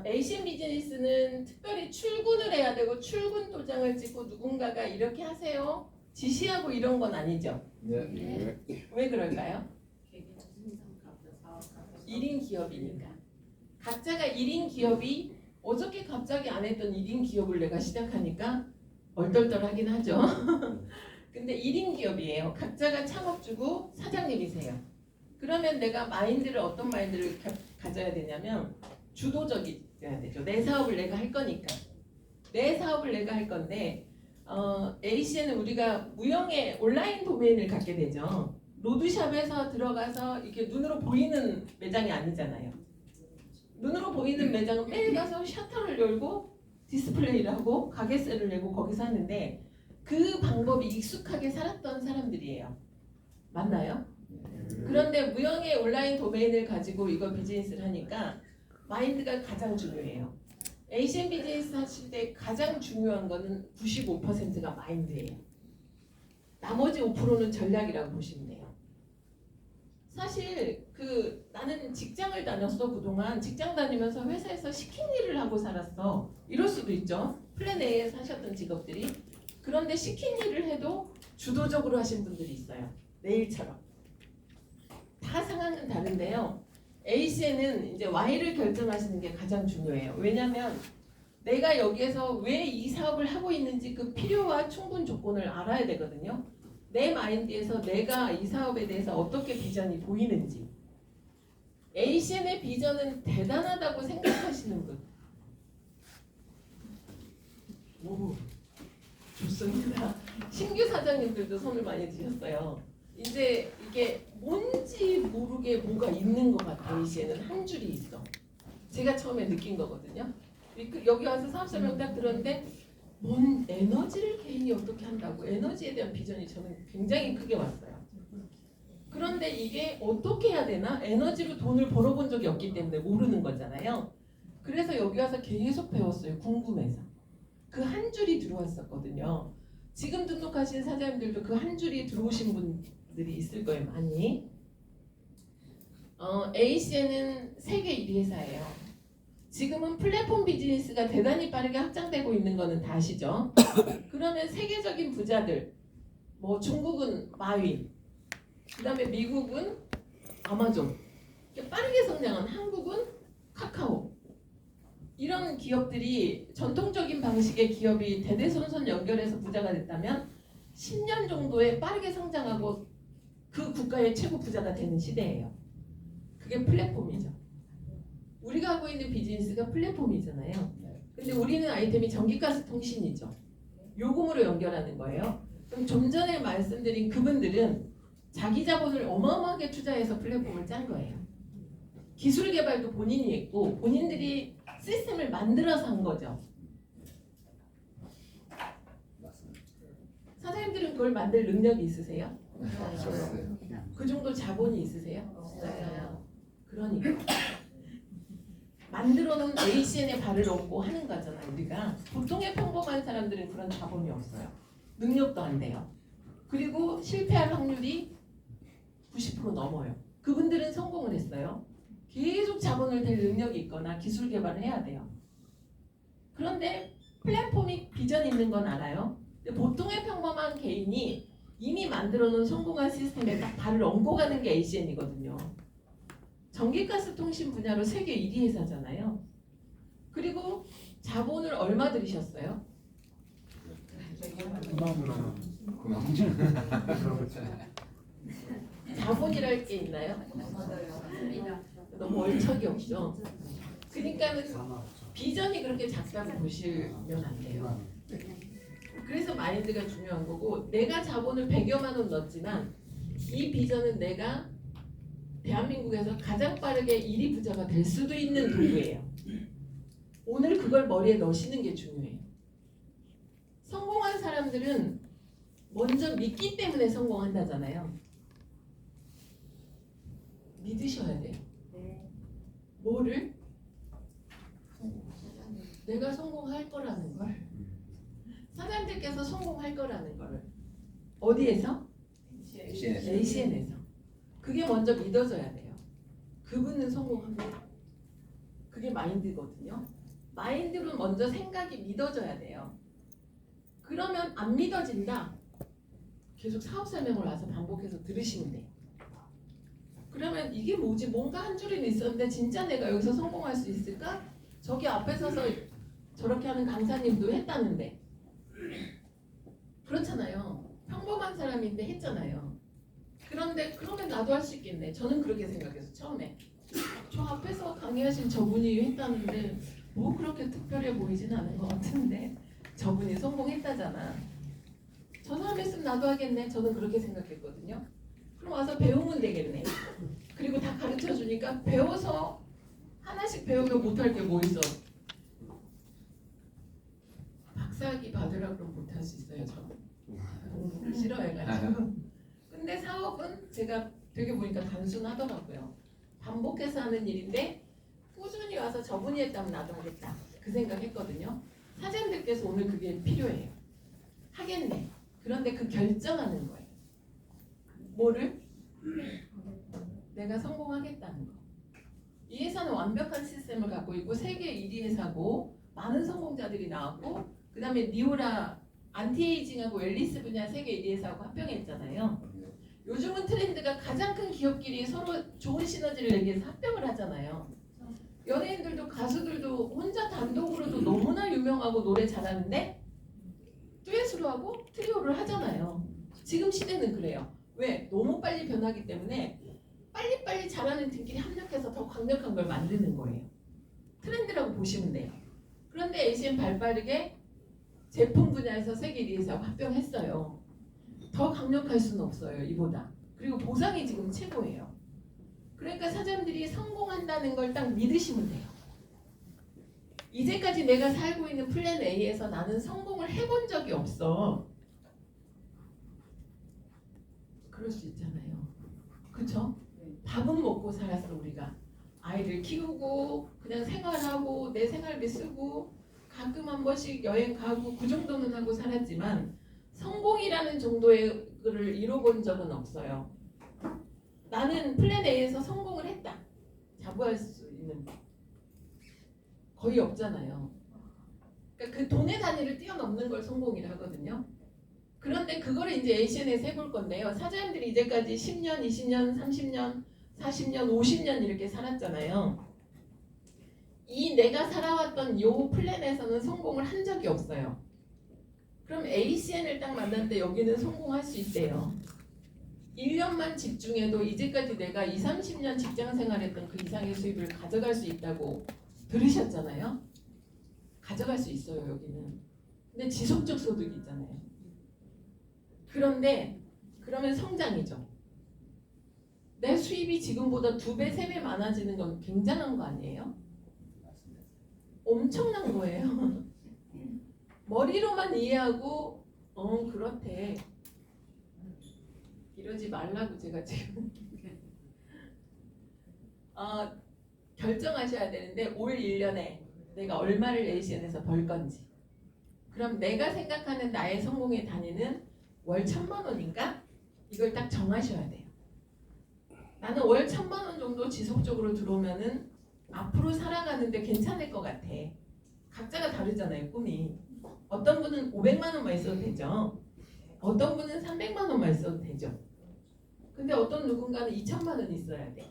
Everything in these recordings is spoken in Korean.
에이시안 비즈니스는 특별히 출근을 해야 되고 출근 도장을 찍고 누군가가 이렇게 하세요 지시하고 이런 건 아니죠. 네. 왜 그럴까요? 1인 기업이니까. 각자가 1인 기업이 어저께 갑자기 안 했던 1인 기업을 내가 시작하니까 얼떨떨하긴 하죠. 근데 1인 기업이에요. 각자가 창업주고 사장님이세요. 그러면 내가 마인드를 어떤 마인드를 가져야 되냐면 주도적이어야 되죠. 내 사업을 내가 할 거니까. 내 사업을 내가 할 건데 ACN은 우리가 무형의 온라인 도메인을 갖게 되죠. 로드샵에서 들어가서 이렇게 눈으로 보이는 매장이 아니잖아요. 눈으로 보이는 매장은 매일 가서 셔터를 열고 디스플레이를 하고 가게세를 내고 거기서 하는데 그 방법이 익숙하게 살았던 사람들이에요. 맞나요? 그런데 무형의 온라인 도메인을 가지고 이거 비즈니스를 하니까 마인드가 가장 중요해요. 에이시안 비즈니스 하실 때 가장 중요한 거는 95%가 마인드예요. 나머지 5%는 전략이라고 보시면 돼요. 사실 나는 직장을 다녔어. 그동안 직장 다니면서 회사에서 시킨 일을 하고 살았어. 이럴 수도 있죠. 플랜 A에 사셨던 직업들이. 그런데 시킨 일을 해도 주도적으로 하신 분들이 있어요. 내일처럼. 다 상황은 다른데요. ACN은 이제 Y를 결정하시는 게 가장 중요해요. 왜냐하면 내가 여기에서 왜 이 사업을 하고 있는지 그 필요와 충분 조건을 알아야 되거든요. 내 마인드에서 내가 이 사업에 대해서 어떻게 비전이 보이는지. ACN의 비전은 대단하다고 생각하시는 분. 오, 좋습니다. 신규 사장님들도 손을 많이 드셨어요. 이제 이게 뭔지 모르게 뭐가 있는 것 같아요. ACN은 한 줄이 있어. 제가 처음에 느낀 거거든요. 여기 와서 사업 설명 딱 들었는데 뭔 에너지를 개인이 어떻게 한다고 에너지에 대한 비전이 저는 굉장히 크게 왔어요. 그런데 이게 어떻게 해야 되나? 에너지로 돈을 벌어본 적이 없기 때문에 모르는 거잖아요. 그래서 여기 와서 계속 배웠어요. 궁금해서. 그 한 줄이 들어왔었거든요. 지금 등록하신 사장님들도 그 한 줄이 들어오신 분들이 있을 거예요. 많이. ACN은 세계 1위 회사예요. 지금은 플랫폼 비즈니스가 대단히 빠르게 확장되고 있는 거는 다 아시죠? 그러면 세계적인 부자들, 뭐 중국은 마윈, 그 다음에 미국은 아마존, 빠르게 성장한 한국은 카카오. 이런 기업들이 전통적인 방식의 기업이 대대손손 연결해서 부자가 됐다면 10년 정도에 빠르게 성장하고 그 국가의 최고 부자가 되는 시대예요. 그게 플랫폼이죠. 우리가 하고 있는 비즈니스가 플랫폼이잖아요. 근데 우리는 아이템이 전기가스 통신이죠. 요금으로 연결하는 거예요. 그럼 좀 전에 말씀드린 그분들은 자기 자본을 어마어마하게 투자해서 플랫폼을 짠 거예요. 기술 개발도 본인이 했고 본인들이 시스템을 만들어서 한 거죠. 사장님들은 그걸 만들 능력이 있으세요? 그 정도 자본이 있으세요? 없어요. 그러니까 만들어 놓은 ACN에 발을 얹고 하는 거잖아요. 우리가 보통의 평범한 사람들은 그런 자본이 없어요. 능력도 안 돼요. 그리고 실패할 확률이 90% 넘어요. 그분들은 성공을 했어요. 계속 자본을 댈 능력이 있거나 기술 개발을 해야 돼요. 그런데 플랫폼이 비전 있는 건 알아요. 근데 보통의 평범한 개인이 이미 만들어 놓은 성공한 시스템에 딱 발을 얹고 가는 게 ACN이거든요. 전기가스 통신 분야로 세계 1위 회사잖아요. 그리고 자본을 얼마 들이셨어요? 자본이랄 게 있나요? 너무 얼척이 없죠. 그러니까는 비전이 그렇게 작다고 보시면 안 돼요. 그래서 마인드가 중요한 거고 내가 자본을 100여만 원 넣었지만 이 비전은 내가 대한민국에서 가장 빠르게 1위 부자가 될 수도 있는 도구예요. 오늘 그걸 머리에 넣으시는 게 중요해요. 성공한 사람들은 먼저 믿기 때문에 성공한다잖아요. 믿으셔야 돼요. 뭐를? 내가 성공할 거라는 걸. 사장님들께서 성공할 거라는 걸. 어디에서? ACN에서. 그게 먼저 믿어져야 돼요. 그분은 성공합니다. 그게 마인드거든요. 마인드로 먼저 생각이 믿어져야 돼요. 그러면 안 믿어진다. 계속 사업 설명을 와서 반복해서 들으시면 돼요. 그러면 이게 뭐지? 뭔가 한 줄은 있었는데 진짜 내가 여기서 성공할 수 있을까? 저기 앞에 서서 저렇게 하는 강사님도 했다는데. 그렇잖아요. 평범한 사람인데 했잖아요. 그런데 그러면 나도 할 수 있겠네. 저는 그렇게 생각해서 처음에 저 앞에서 강의하신 저분이 했다는데 뭐 그렇게 특별해 보이진 않은 것 같은데 저분이 성공했다잖아. 저 사람 했으면 나도 하겠네. 저는 그렇게 생각했거든요. 그럼 와서 배우면 되겠네. 그리고 다 가르쳐 주니까 배워서 하나씩 배우면 못할 게 뭐 있어. 박사학위 받으라 그러면 못할 수 있어요. 저는 공부를 싫어해가지고. 근데 사업은 제가 되게 보니까 단순하더라고요. 반복해서 하는 일인데 꾸준히 와서 저분이 했다면 나도 하겠다. 그 생각했거든요. 사장님들께서 오늘 그게 필요해요. 하겠네. 그런데 그 결정하는 거예요. 뭐를? 내가 성공하겠다는 거. 이 회사는 완벽한 시스템을 갖고 있고 세계 1위 회사고 많은 성공자들이 나왔고 그 다음에 니오라 안티에이징하고 웰니스 분야 세계 1위 회사하고 합병했잖아요. 요즘은 트렌드가 가장 큰 기업끼리 서로 좋은 시너지를 내기 위해서 합병을 하잖아요. 연예인들도 가수들도 혼자 단독으로도 너무나 유명하고 노래 잘하는데 듀엣으로 하고 트리오를 하잖아요. 지금 시대는 그래요. 왜? 너무 빨리 변하기 때문에 빨리빨리 잘하는 팀끼리 협력해서 더 강력한 걸 만드는 거예요. 트렌드라고 보시면 돼요. 그런데 ACM 발빠르게 제품 분야에서 세계 1위에서 합병했어요. 더 강력할 수는 없어요. 이보다. 그리고 보상이 지금 최고예요. 그러니까 사장님들이 성공한다는 걸 딱 믿으시면 돼요. 이제까지 내가 살고 있는 플랜 A에서 나는 성공을 해본 적이 없어. 그럴 수 있잖아요. 그쵸? 밥은 먹고 살았어 우리가. 아이들 키우고 그냥 생활하고 내 생활비 쓰고 가끔 한 번씩 여행 가고 그 정도는 하고 살았지만 성공이라는 정도의 거를 이뤄본 적은 없어요. 나는 플랜 A에서 성공을 했다. 자부할 수 있는 거의 없잖아요. 그러니까 그 돈의 단위를 뛰어넘는 걸 성공이라 하거든요. 그런데 그거를 이제 ACN에서 해볼 건데요. 사장님들이 이제까지 10년, 20년, 30년, 40년, 50년 이렇게 살았잖아요. 이 내가 살아왔던 요 플랜에서는 성공을 한 적이 없어요. 그럼 ACN을 딱 만났는데 여기는 성공할 수 있대요. 1년만 집중해도 이제까지 내가 20, 30년 직장 생활했던 그 이상의 수입을 가져갈 수 있다고 들으셨잖아요. 가져갈 수 있어요 여기는. 근데 지속적 소득이 있잖아요. 그런데 그러면 성장이죠. 내 수입이 지금보다 2배, 3배 많아지는 건 굉장한 거 아니에요? 엄청난 거예요. 머리로만 이해하고 그렇대. 이러지 말라고 제가 지금 결정하셔야 되는데 올 1년에 내가 얼마를 ACN에서 벌 건지. 그럼 내가 생각하는 나의 성공의 단위는 월 1,000만 원인가? 이걸 딱 정하셔야 돼요. 나는 월 1,000만 원 정도 지속적으로 들어오면은 앞으로 살아가는데 괜찮을 것 같아. 각자가 다르잖아요, 꿈이. 어떤 분은 500만 원만 있어도 되죠. 어떤 분은 300만 원만 있어도 되죠. 근데 어떤 누군가는 2,000만 원 있어야 돼.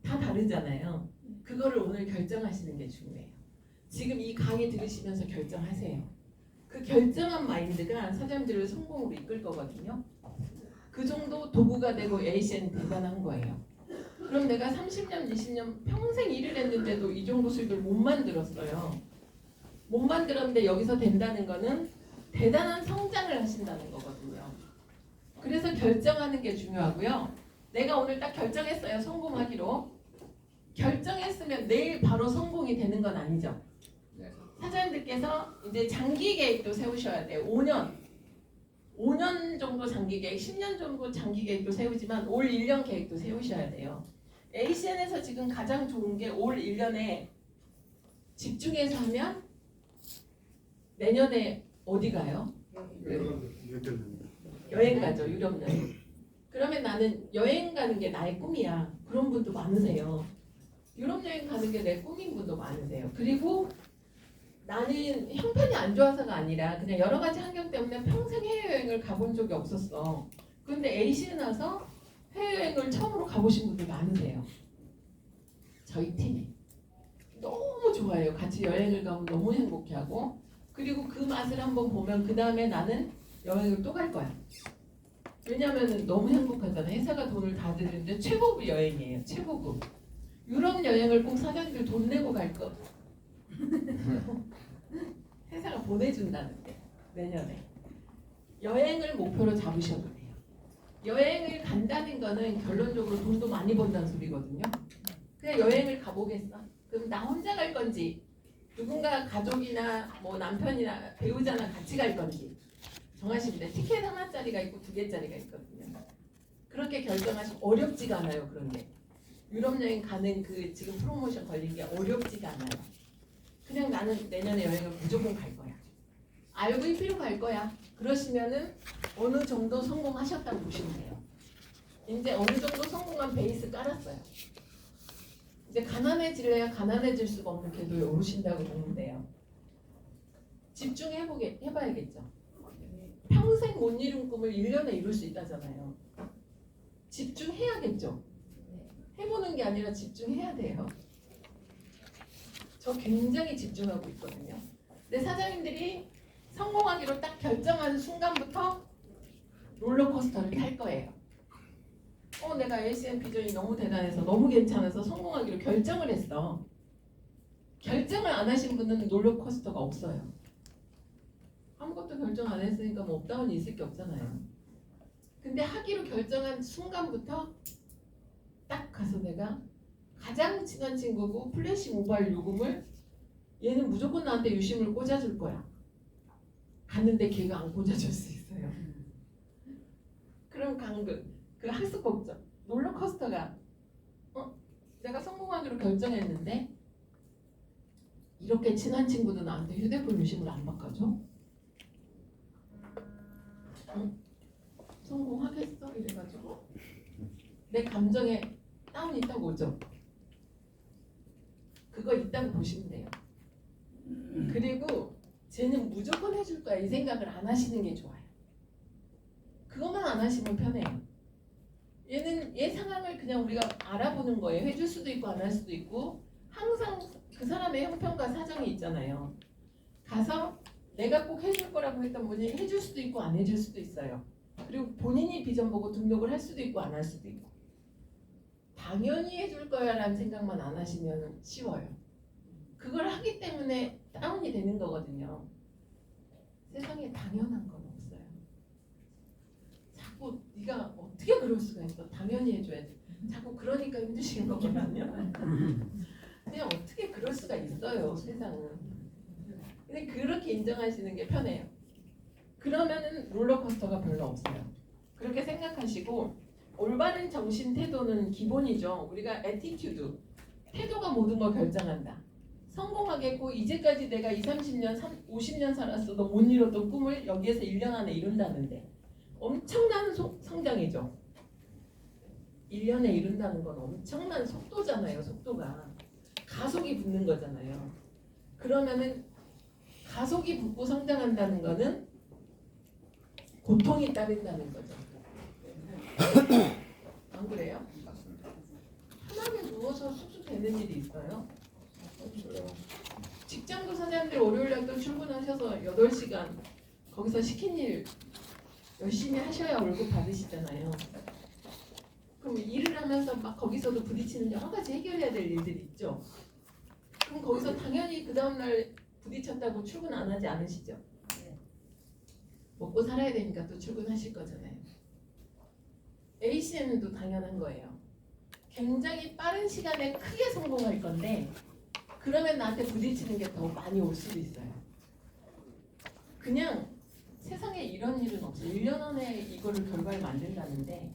다 다르잖아요. 그거를 오늘 결정하시는 게 중요해요. 지금 이 강의 들으시면서 결정하세요. 그 결정한 마인드가 사장님들을 성공으로 이끌 거거든요. 그 정도 도구가 되고 ACN 대단한 거예요. 그럼 내가 30년, 20년 평생 일을 했는데도 이 정도 수익을 못 만들었어요. 못 만들었는데 여기서 된다는 거는 대단한 성장을 하신다는 거거든요. 그래서 결정하는 게 중요하고요. 내가 오늘 딱 결정했어요. 성공하기로. 결정했으면 내일 바로 성공이 되는 건 아니죠. 사장님들께서 이제 장기 계획도 세우셔야 돼요. 5년 정도 장기 계획, 10년 정도 장기 계획도 세우지만 올 1년 계획도 세우셔야 돼요. ACN에서 지금 가장 좋은 게 올 1년에 집중해서 하면 내년에 어디 가요? 여행 가죠. 유럽 여행. 그러면 나는 여행 가는 게 나의 꿈이야. 그런 분도 많으세요. 유럽 여행 가는 게 내 꿈인 분도 많으세요. 그리고 나는 형편이 안 좋아서가 아니라 그냥 여러 가지 환경 때문에 평생 해외여행을 가본 적이 없었어. 그런데 A시에 나서 해외여행을 처음으로 가보신 분들 많으세요. 저희 팀이. 너무 좋아해요. 같이 여행을 가면 너무 행복해하고, 그리고 그 맛을 한번 보면 그 다음에 나는 여행을 또 갈 거야. 왜냐하면 너무 행복하잖아. 회사가 돈을 다 드는데 최고급 여행이에요. 최고급. 유럽 여행을 꼭 사장님들 돈 내고 갈 거. 회사가 보내준다는데 내년에. 여행을 목표로 잡으셔도 돼요. 여행을 간다는 거는 결론적으로 돈도 많이 번다는 소리거든요. 그냥 여행을 가보겠어. 그럼 나 혼자 갈 건지 누군가 가족이나 뭐 남편이나 배우자나 같이 갈 건지 정하시면 돼. 티켓 하나짜리가 있고 2개짜리가 있거든요. 그렇게 결정하시면 어렵지가 않아요. 그런 게. 유럽 여행 가는 그 지금 프로모션 걸린 게 어렵지가 않아요. 그냥 나는 내년에 여행을 무조건 갈 거야. RVP로 갈 거야. 그러시면은 어느 정도 성공하셨다고 보시면 돼요. 이제 어느 정도 성공한 베이스 깔았어요. 이제 가난해질래야 가난해질 수가 없는 궤도에 오르신다고 보면 돼요. 해봐야겠죠. 평생 못 이룬 꿈을 1년에 이룰 수 있다잖아요. 집중해야겠죠. 해보는 게 아니라 집중해야 돼요. 저 굉장히 집중하고 있거든요. 근데 사장님들이 성공하기로 딱 결정하는 순간부터 롤러코스터를 탈 거예요. 내가 ACM 비전이 너무 대단해서 너무 괜찮아서 성공하기로 결정을 했어. 결정을 안 하신 분은 롤러코스터가 없어요. 아무것도 결정 안 했으니까 뭐 업다운이 있을 게 없잖아요. 근데 하기로 결정한 순간부터 딱 가서 내가 가장 친한 친구고 플래시 모바일 요금을 얘는 무조건 나한테 유심을 꽂아줄 거야. 갔는데 걔가 안 꽂아줄 수 있어요. 그럼 그 학습 걱정, 롤러코스터가 내가 성공하기로 결정했는데 이렇게 친한 친구도 나한테 휴대폰 유심을 안 바꿔줘? 성공하겠어? 이래가지고 내 감정에 다운이 있다고 오죠. 그거 있다고 보시면 돼요. 그리고 쟤는 무조건 해줄 거야 이 생각을 안 하시는 게 좋아요. 그것만 안 하시면 편해요. 얘 상황을 그냥 우리가 알아보는 거예요. 해줄 수도 있고 안 할 수도 있고 항상 그 사람의 형편과 사정이 있잖아요. 가서 내가 꼭 해줄 거라고 했던 분이 해줄 수도 있고 안 해줄 수도 있어요. 그리고 본인이 비전 보고 등록을 할 수도 있고 안 할 수도 있고. 당연히 해줄 거야 라는 생각만 안 하시면 쉬워요. 그걸 하기 때문에 다운이 되는 거거든요. 세상에 당연한 건 없어요. 자꾸 네가 어떻게 그럴 수가 있어. 당연히 해줘야지. 자꾸 그러니까 힘드신 거거든요. 그냥 어떻게 그럴 수가 있어요. 세상은. 근데 그렇게 인정하시는 게 편해요. 그러면은 롤러코스터가 별로 없어요. 그렇게 생각하시고 올바른 정신 태도는 기본이죠. 우리가 애티튜드, 태도가 모든 걸 결정한다. 성공하겠고 이제까지 내가 20, 30년, 50년 살았어도 못 이뤘던 꿈을 여기에서 1년 안에 이룬다는데 엄청난 성장이죠. 1년에 이룬다는 건 엄청난 속도잖아요. 속도가. 가속이 붙는 거잖아요. 그러면은 가속이 붙고 성장한다는 거는 고통이 따른다는 거죠. 안 그래요? 편하게 누워서 쑥쑥 되는 일이 있어요? 직장도 사장님들 월요일날 또 출근하셔서 8시간 거기서 시킨 일 열심히 하셔야 월급 받으시잖아요. 그럼 일을 하면서 막 거기서도 부딪히는 여러 가지 해결해야 될 일들이 있죠. 그럼 거기서 당연히 그 다음날 부딪혔다고 출근 안 하지 않으시죠? 먹고 살아야 되니까 또 출근하실 거잖아요. ACN도 당연한 거예요. 굉장히 빠른 시간에 크게 성공할 건데 그러면 나한테 부딪히는 게 더 많이 올 수도 있어요. 그냥 세상에 이런 일은 없어요. 1년 안에 이거를 결과를 만든다는데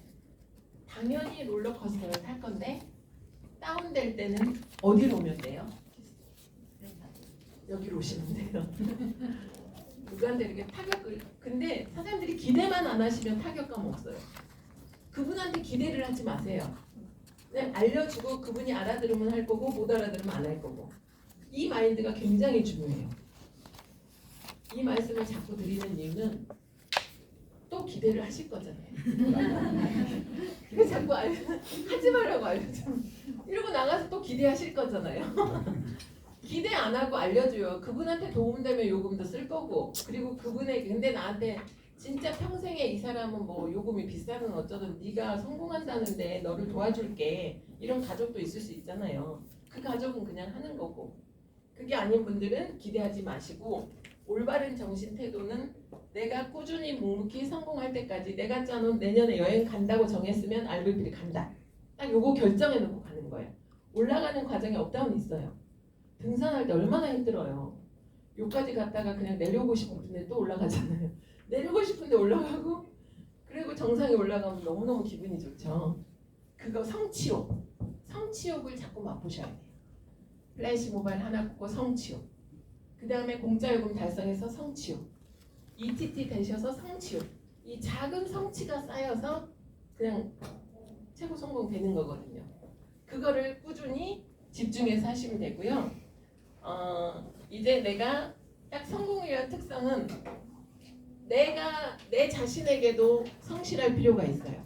당연히 롤러코스터를 탈 건데 다운될 때는 어디로 오면 돼요? 여기로 오시면 돼요. 누구한테 이렇게 타격을. 근데 사장님들이 기대만 안 하시면 타격감 없어요. 그분한테 기대를 하지 마세요. 그냥 알려주고 그분이 알아들으면 할 거고 못 알아들으면 안 할 거고. 이 마인드가 굉장히 중요해요. 이 말씀을 자꾸 드리는 이유는 또 기대를 하실 거잖아요. 이거 자꾸 하지 말라고 알려줘. 이러고 나가서 또 기대하실 거잖아요. 기대 안 하고 알려줘요. 그분한테 도움되면 요금도 쓸 거고, 그리고 그분에게 근데 나한테 진짜 평생에 이 사람은 뭐 요금이 비싸든 어쩌든 네가 성공한다는데 너를 도와줄게, 이런 가족도 있을 수 있잖아요. 그 가족은 그냥 하는 거고, 그게 아닌 분들은 기대하지 마시고 올바른 정신 태도는 내가 꾸준히 묵묵히 성공할 때까지 내가 짜놓은 내년에 여행 간다고 정했으면 RVP를 간다. 딱 요거 결정해 놓고 가는 거예요. 올라가는 과정에 업다운이 있어요. 등산할 때 얼마나 힘들어요. 요까지 갔다가 그냥 내려오고 싶은데 또 올라가잖아요. 내려오고 싶은데 올라가고, 그리고 정상에 올라가면 너무너무 기분이 좋죠. 그거 성취욕. 성취욕을 자꾸 맛보셔야 돼요. 플래시 모바일 하나 꽂고 성취욕. 그 다음에 공짜 요금 달성해서 성취욕. ETT 되셔서 성취욕. 이 작은 성취가 쌓여서 그냥 최고 성공 되는 거거든요. 그거를 꾸준히 집중해서 하시면 되고요. 이제 내가 딱 성공이라는 특성은 내가 내 자신에게도 성실할 필요가 있어요.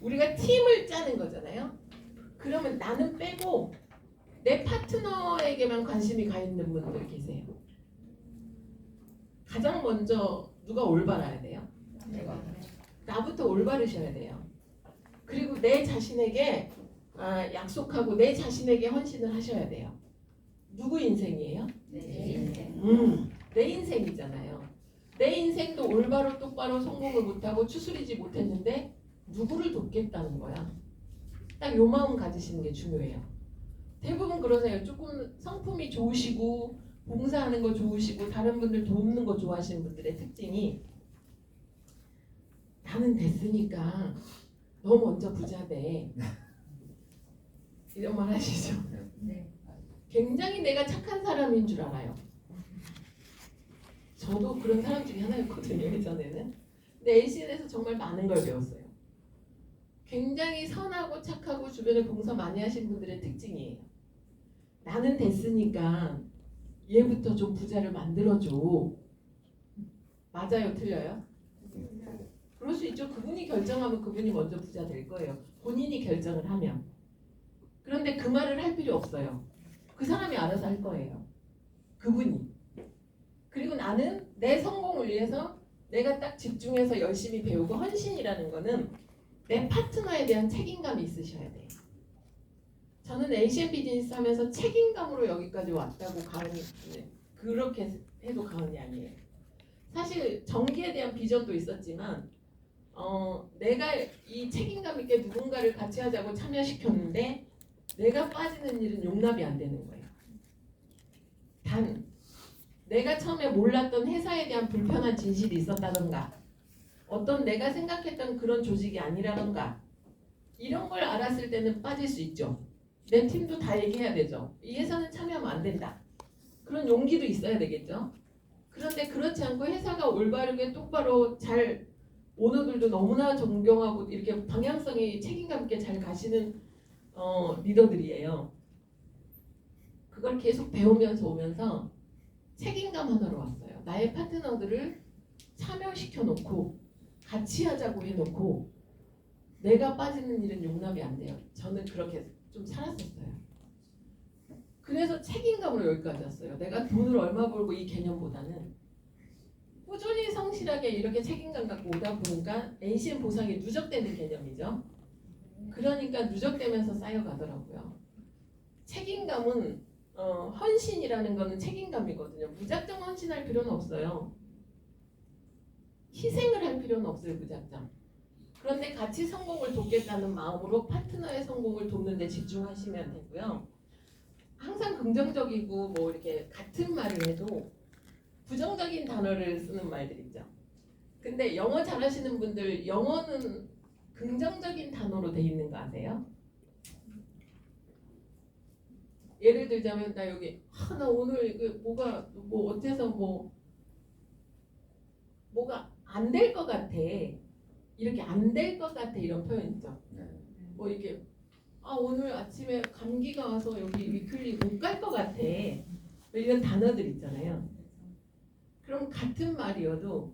우리가 팀을 짜는 거잖아요. 그러면 나는 빼고 내 파트너에게만 관심이 가 있는 분들 계세요. 가장 먼저 누가 올바라야 돼요? 나부터 올바르셔야 돼요. 그리고 내 자신에게 약속하고 내 자신에게 헌신을 하셔야 돼요. 누구 인생이에요? 내 인생. 내 인생이잖아요. 내 인생도 올바로 똑바로 성공을 못하고 추스리지 못했는데 누구를 돕겠다는 거야. 딱 요 마음 가지시는 게 중요해요. 대부분 그러세요. 조금 성품이 좋으시고 봉사하는 거 좋으시고 다른 분들 돕는 거 좋아하시는 분들의 특징이 나는 됐으니까 너 먼저 부자 돼. 이런 말 하시죠? 네. 굉장히 내가 착한 사람인 줄 알아요. 저도 그런 사람 중에 하나였거든요, 예전에는. 근데 LCN에서 정말 많은 걸 배웠어요. 굉장히 선하고 착하고 주변에 봉사 많이 하신 분들의 특징이에요. 나는 됐으니까 얘부터 좀 부자를 만들어줘. 맞아요, 틀려요? 그럴 수 있죠. 그분이 결정하면 그분이 먼저 부자 될 거예요. 본인이 결정을 하면. 그런데 그 말을 할 필요 없어요. 그 사람이 알아서 할 거예요. 그분이. 그리고 나는 내 성공을 위해서 내가 딱 집중해서 열심히 배우고 헌신이라는 거는 내 파트너에 대한 책임감이 있으셔야 돼요. 저는 ACM 비즈니스 하면서 책임감으로 여기까지 왔다고 가은이, 그렇게 해도 가은이 아니에요. 사실 전기에 대한 비전도 있었지만 내가 이 책임감 있게 누군가를 같이 하자고 참여시켰는데 내가 빠지는 일은 용납이 안 되는 거예요. 단 내가 처음에 몰랐던 회사에 대한 불편한 진실이 있었다던가 어떤 내가 생각했던 그런 조직이 아니라던가 이런 걸 알았을 때는 빠질 수 있죠. 내 팀도 다 얘기해야 되죠. 이 회사는 참여하면 안 된다. 그런 용기도 있어야 되겠죠. 그런데 그렇지 않고 회사가 올바르게 똑바로 잘 오너들도 너무나 존경하고 이렇게 방향성이 책임감 있게 잘 가시는 리더들이에요. 그걸 계속 배우면서 오면서 책임감 하나로 왔어요. 나의 파트너들을 참여시켜 놓고 같이 하자고 해놓고 내가 빠지는 일은 용납이 안 돼요. 저는 그렇게 좀 살았었어요. 그래서 책임감으로 여기까지 왔어요. 내가 돈을 얼마 벌고 이 개념보다는 꾸준히 성실하게 이렇게 책임감 갖고 오다 보니까 NCM 보상이 누적되는 개념이죠. 그러니까 누적되면서 쌓여가더라고요. 책임감은 헌신이라는 거는 책임감이거든요. 무작정 헌신할 필요는 없어요. 희생을 할 필요는 없어요. 무작정. 그런데 같이 성공을 돕겠다는 마음으로 파트너의 성공을 돕는 데 집중하시면 되고요. 항상 긍정적이고 뭐 이렇게 같은 말을 해도 부정적인 단어를 쓰는 말들 있죠. 근데 영어 잘하시는 분들 영어는 긍정적인 단어로 돼 있는 거 아세요? 예를 들자면 나 여기 나 오늘 뭐가 뭐 어때서 뭐가 안 될 것 같아. 이렇게 안 될 것 같아 이런 표현 있죠. 뭐 이게 오늘 아침에 감기가 와서 여기 위클리 못 갈 것 같아. 뭐 이런 단어들 있잖아요. 그럼 같은 말이어도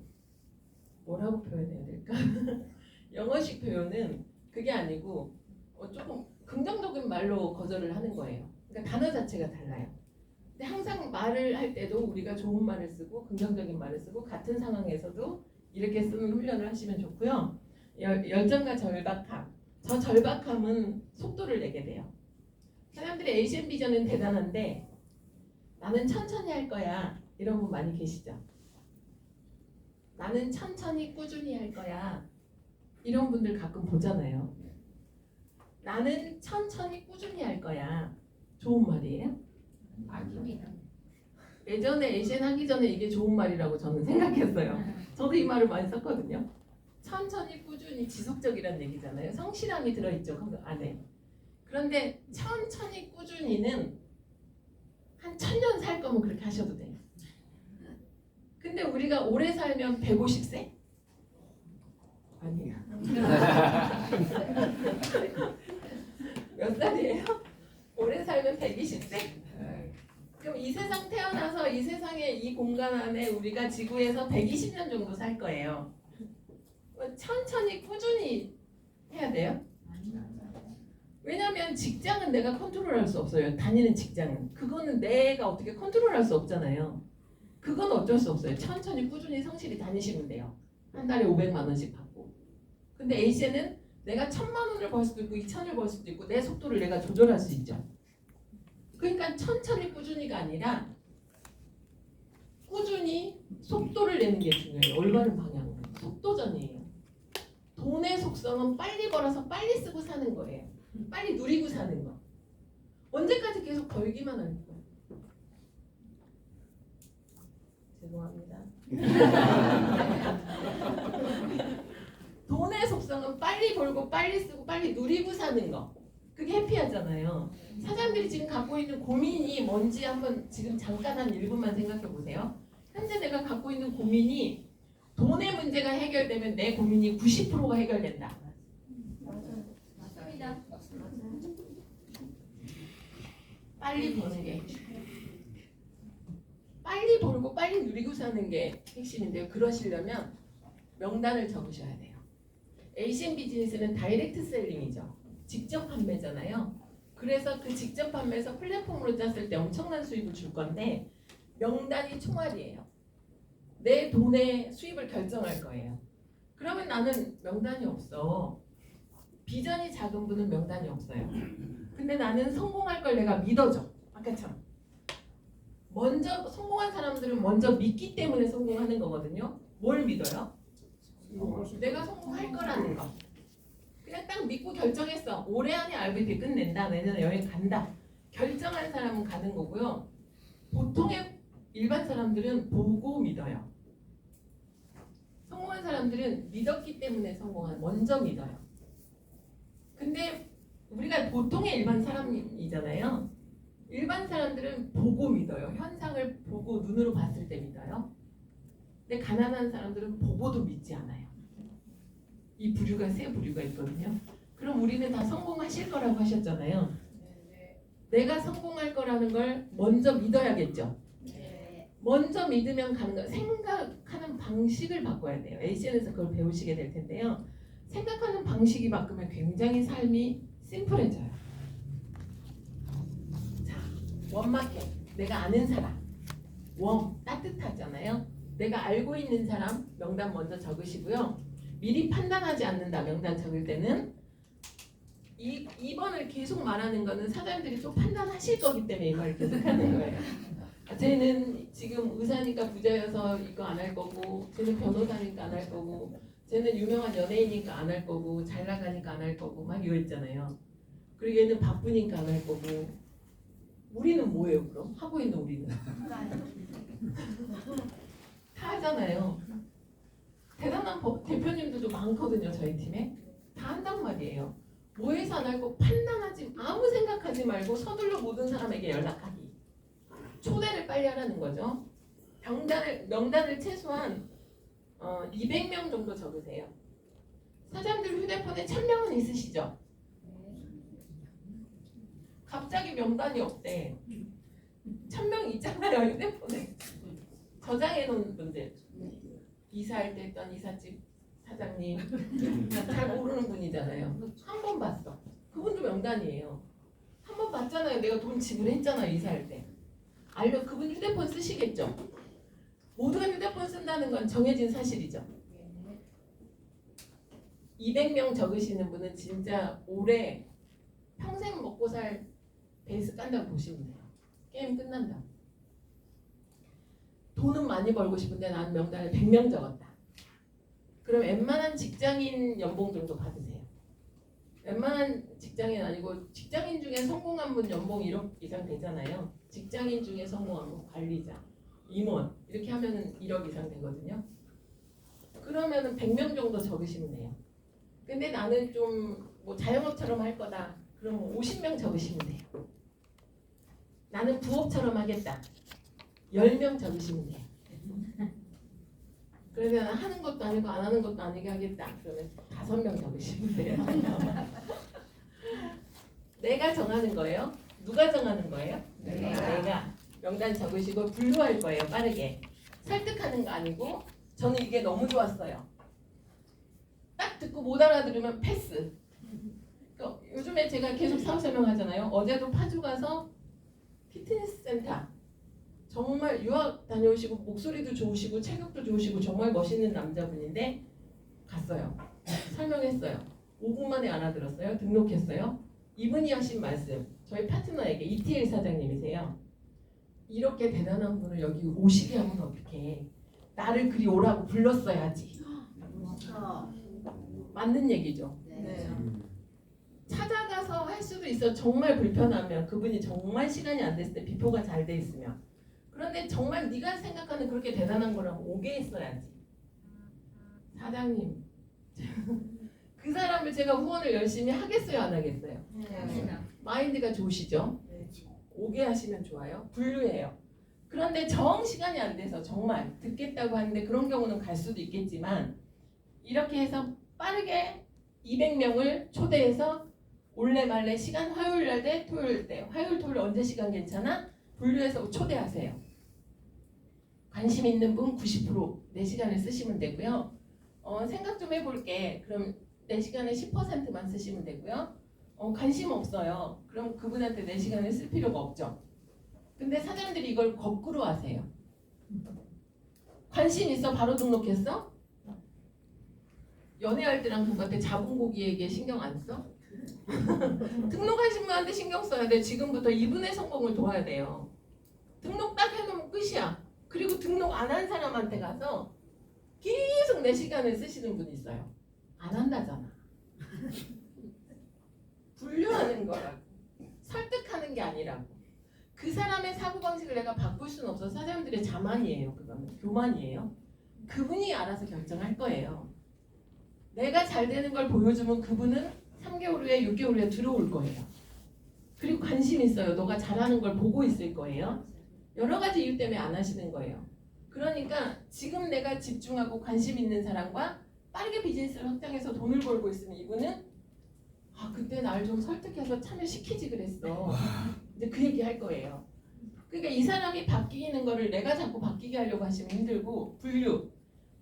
뭐라고 표현해야 될까? 영어식 표현은 그게 아니고 조금 긍정적인 말로 거절을 하는 거예요. 그러니까 단어 자체가 달라요. 근데 항상 말을 할 때도 우리가 좋은 말을 쓰고 긍정적인 말을 쓰고 같은 상황에서도 이렇게 쓰는 훈련을 하시면 좋고요. 열정과 절박함. 저 절박함은 속도를 내게 돼요. 사람들이 에이시안 비전은 대단한데 나는 천천히 할 거야. 이런 분 많이 계시죠? 나는 천천히 꾸준히 할 거야. 이런 분들 가끔 보잖아요. 나는 천천히 꾸준히 할 거야. 좋은 말이에요? 아닙니다. 예전에 에이시안 하기 전에 이게 좋은 말이라고 저는 생각했어요. 저도 이 말을 많이 썼거든요. 천천히 꾸준히 지속적이라는 얘기잖아요. 성실함이 들어있죠 그 안에. 그런데 천천히 꾸준히는 한 1000년 살 거면 그렇게 하셔도 돼요. 근데 우리가 오래 살면 150세? 아니에요. 몇 살이에요? 오래 살면 120세? 그럼 이 세상 태어나서 이 세상의 이 공간 안에 우리가 지구에서 120년 정도 살 거예요. 천천히 꾸준히 해야 돼요. 왜냐하면 직장은 내가 컨트롤할 수 없어요. 다니는 직장은. 그거는 내가 어떻게 컨트롤할 수 없잖아요. 그건 어쩔 수 없어요. 천천히 꾸준히 성실히 다니시면 돼요. 한 달에 500만 원씩 받고. 근데 A씨는 내가 1000만 원을 벌 수도 있고 2000을 벌 수도 있고 내 속도를 내가 조절할 수 있죠. 그러니까 천천히 꾸준히가 아니라 꾸준히 속도를 내는 게 중요해요. 올바른 방향으로. 속도전이에요. 돈의 속성은 빨리 벌어서 빨리 쓰고 사는 거예요. 빨리 누리고 사는 거. 언제까지 계속 벌기만 할 거예요. 죄송합니다. 돈의 속성은 빨리 벌고 빨리 쓰고 빨리 누리고 사는 거. 그게 해피하잖아요. 사장님들이 지금 갖고 있는 고민이 뭔지 한번 지금 잠깐 한 1분만 생각해 보세요. 현재 내가 갖고 있는 고민이 돈의 문제가 해결되면 내 고민이 90%가 해결된다. 맞습니다. 빨리 버는 게 빨리 벌고 빨리 누리고 사는 게 핵심인데요. 그러시려면 명단을 적으셔야 돼요. 에이시안 비즈니스는 다이렉트 셀링이죠. 직접 판매잖아요. 그래서 그 직접 판매에서 플랫폼으로 짰을 때 엄청난 수입을 줄 건데 명단이 총알이에요. 내 돈의 수입을 결정할 거예요. 그러면 나는 명단이 없어. 비전이 작은 분은 명단이 없어요. 근데 나는 성공할 걸 내가 믿어줘. 아까처럼. 먼저 성공한 사람들은 먼저 믿기 때문에 성공하는 거거든요. 뭘 믿어요? 내가 성공할 거라는 거. 그냥 딱 믿고 결정했어. 올해 안에 RVP 끝낸다. 내년에 여행 간다. 결정한 사람은 가는 거고요. 보통의 일반 사람들은 보고 믿어요. 성공한 사람들은 믿었기 때문에 먼저 믿어요. 근데 우리가 보통의 일반 사람이잖아요. 일반 사람들은 보고 믿어요. 현상을 보고 눈으로 봤을 때 믿어요. 근데 가난한 사람들은 보고도 믿지 않아요. 이 부류가 세 부류가 있거든요. 그럼 우리는 다 성공하실 거라고 하셨잖아요. 내가 성공할 거라는 걸 먼저 믿어야겠죠. 먼저 믿으면 가는 거. 생각하는 방식을 바꿔야 돼요. ACN에서 그걸 배우시게 될 텐데요. 생각하는 방식이 바꾸면 굉장히 삶이 심플해져요. 자, 원마켓. 내가 아는 사람. 따뜻하잖아요. 내가 알고 있는 사람 명단 먼저 적으시고요. 미리 판단하지 않는다. 명단 적을 때는 2번을 계속 말하는 거는 사장님들이 또 판단하실 거기 때문에 이 말을 계속 하는 거예요. 쟤는 지금 의사니까 부자여서 이거 안 할 거고, 쟤는 변호사니까 안 할 거고, 쟤는 유명한 연예인이니까 안 할 거고, 잘 나가니까 안 할 거고 막 이거 있잖아요. 그리고 얘는 바쁘니까 안 할 거고. 우리는 뭐예요 그럼? 하고 있는 우리는 다 하잖아요. 대단한 대표님들도 많거든요. 저희 팀에 다 한단 말이에요. 뭐 해서 안 할 거 판단하지, 아무 생각하지 말고 서둘러 모든 사람에게 연락하기. 초대를 빨리 하라는 거죠. 명단을 최소한 200명 정도 적으세요. 사장님들 휴대폰에 1000명은 있으시죠? 갑자기 명단이 없대. 1000명 있잖아요 휴대폰에. 저장해 놓은 분들. 이사할 때 했던 이삿집 사장님 잘 모르는 분이잖아요. 한 번 봤어. 그분도 명단이에요. 한 번 봤잖아요. 내가 돈 지불했잖아요 이사할 때. 알려 그분 휴대폰 쓰시겠죠. 모두가 휴대폰 쓴다는 건 정해진 사실이죠. 200명 적으시는 분은 진짜 올해 평생 먹고 살 베이스 깐다고 보시면 돼요. 게임 끝난다. 돈은 많이 벌고 싶은데 나는 명단에 100명 적었다. 그럼 웬만한 직장인 연봉 정도 받으세요. 웬만한 직장인 아니고 직장인 중에 성공한 분 연봉 1억 이상 되잖아요. 직장인 중에 성공한 분 관리자, 임원 이렇게 하면은 1억 이상 되거든요. 그러면은 100명 정도 적으시면 돼요. 근데 나는 좀 뭐 자영업처럼 할 거다. 그럼 50명 적으시면 돼요. 나는 부업처럼 하겠다. 10명 적으시면 돼요. 그러면 하는 것도 아니고 안 하는 것도 아니게 하겠다. 그러면 5명 적으시면 돼요. 내가 정하는 거예요? 누가 정하는 거예요? 내가. 명단 적으시고 분류할 거예요. 빠르게. 설득하는 거 아니고 저는 이게 너무 좋았어요. 딱 듣고 못 알아들으면 패스. 그러니까 요즘에 제가 계속 사업 설명하잖아요. 어제도 파주 가서 피트니스 센터 정말 유학 다녀오시고 목소리도 좋으시고 체격도 좋으시고 정말 멋있는 남자분인데 갔어요. 설명했어요. 5분 만에 알아들었어요. 등록했어요. 이분이 하신 말씀 저희 파트너에게 ETL 사장님이세요. 이렇게 대단한 분을 여기 오시게 하면 어떡해. 나를 그리 오라고 불렀어야지. 맞는 얘기죠. 찾아가서 할 수도 있어. 정말 불편하면 그분이 정말 시간이 안 됐을 때 비포가 잘 돼 있으면. 그런데 정말 네가 생각하는 그렇게 대단한 거라고 오게 했어야지. 사장님 그 사람을 제가 후원을 열심히 하겠어요 안 하겠어요? 마인드가 좋으시죠? 오게 하시면 좋아요. 분류해요. 그런데 정 시간이 안 돼서 정말 듣겠다고 하는데 그런 경우는 갈 수도 있겠지만 이렇게 해서 빠르게 200명을 초대해서 올래 말래 시간 화요일 날 때 토요일 때 화요일 토요일 언제 시간 괜찮아? 분류해서 초대하세요. 관심 있는 분 90% 내 시간을 쓰시면 되고요. 생각 좀 해볼게. 그럼 내 시간의 10%만 쓰시면 되고요. 관심 없어요. 그럼 그분한테 내 시간을 쓸 필요가 없죠. 근데 사장님들이 이걸 거꾸로 하세요. 관심 있어? 바로 등록했어? 연애할 때랑 똑같아. 자본고기에게 신경 안 써? 등록하신 분한테 신경 써야 돼. 지금부터 이분의 성공을 도와야 돼요. 등록 딱 해놓으면 끝이야. 그리고 등록 안 한 사람한테 가서 계속 내 시간을 쓰시는 분이 있어요. 안 한다잖아. 분류하는 거라고. 설득하는 게 아니라고. 그 사람의 사고방식을 내가 바꿀 수는 없어. 사장님들의 자만이에요. 그거는 교만이에요. 그분이 알아서 결정할 거예요. 내가 잘 되는 걸 보여주면 그분은 3개월 후에 6개월 후에 들어올 거예요. 그리고 관심 있어요. 너가 잘하는 걸 보고 있을 거예요. 여러 가지 이유 때문에 안 하시는 거예요. 그러니까 지금 내가 집중하고 관심 있는 사람과 빠르게 비즈니스를 확장해서 돈을 벌고 있으면 이분은 그때 날 좀 설득해서 참여시키지 그랬어. 이제 그 얘기 할 거예요. 그러니까 이 사람이 바뀌는 거를 내가 자꾸 바뀌게 하려고 하시면 힘들고 분류,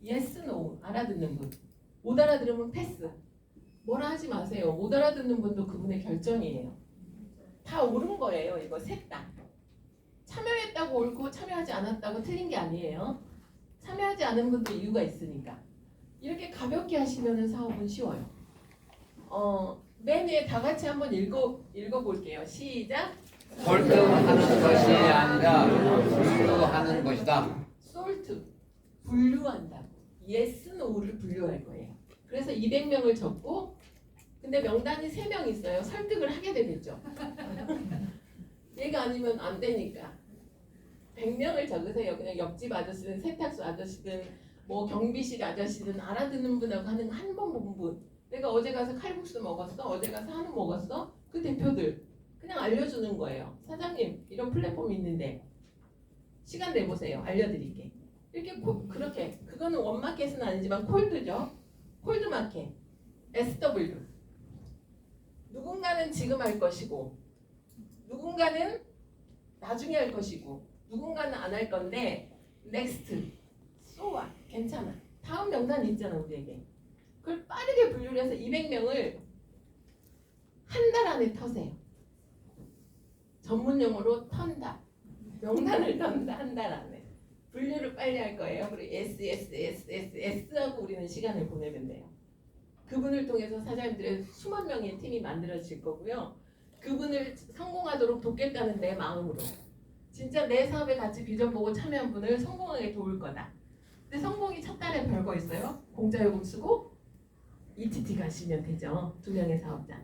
yes, no 알아듣는 분. 못 알아들으면 패스. 뭐라 하지 마세요. 못 알아듣는 분도 그분의 결정이에요. 다 옳은 거예요. 이거 셋 다. 참여했다고 옳고 참여하지 않았다고 틀린 게 아니에요. 참여하지 않은 분도 이유가 있으니까. 이렇게 가볍게 하시면 사업은 쉬워요. 맨 위에 다 같이 한번 읽어볼게요. 시작. 설득하는 것이 아니라 분류하는 것이다. 솔트. 분류한다고. yes, no를 분류할 거예요. 그래서 200명을 적고 근데 명단이 3명 있어요. 설득을 하게 되겠죠. 얘가 아니면 안 되니까 100명을 적으세요. 그냥 옆집 아저씨든 세탁소 아저씨든 뭐 경비실 아저씨든 알아듣는 분하고 하는 한 번 본 분. 내가 어제 가서 칼국수 먹었어. 어제 가서 한우 먹었어. 그 대표들 그냥 알려주는 거예요. 사장님 이런 플랫폼이 있는데 시간 내보세요. 알려드릴게. 이렇게 그렇게 그거는 원마켓은 아니지만 콜드죠. 콜드마켓 SW 누군가는 지금 할 것이고 누군가는 나중에 할 것이고 누군가는 안 할 건데 next, so what, 괜찮아. 다음 명단이 있잖아 우리에게. 그걸 빠르게 분류를 해서 200명을 한 달 안에 터세요. 전문 용어로 턴다. 명단을 턴다 한 달 안에. 분류를 빨리 할 거예요. 그리고 S하고 우리는 시간을 보내면 돼요. 그분을 통해서 사장님들의 수만 명의 팀이 만들어질 거고요. 그분을 성공하도록 돕겠다는 내 마음으로. 진짜 내 사업에 같이 비전 보고 참여한 분을 성공하게 도울 거다. 근데 성공이 첫 달에 별거 있어요. 공짜요금 쓰고 ETT 가시면 되죠. 2명의 사업자.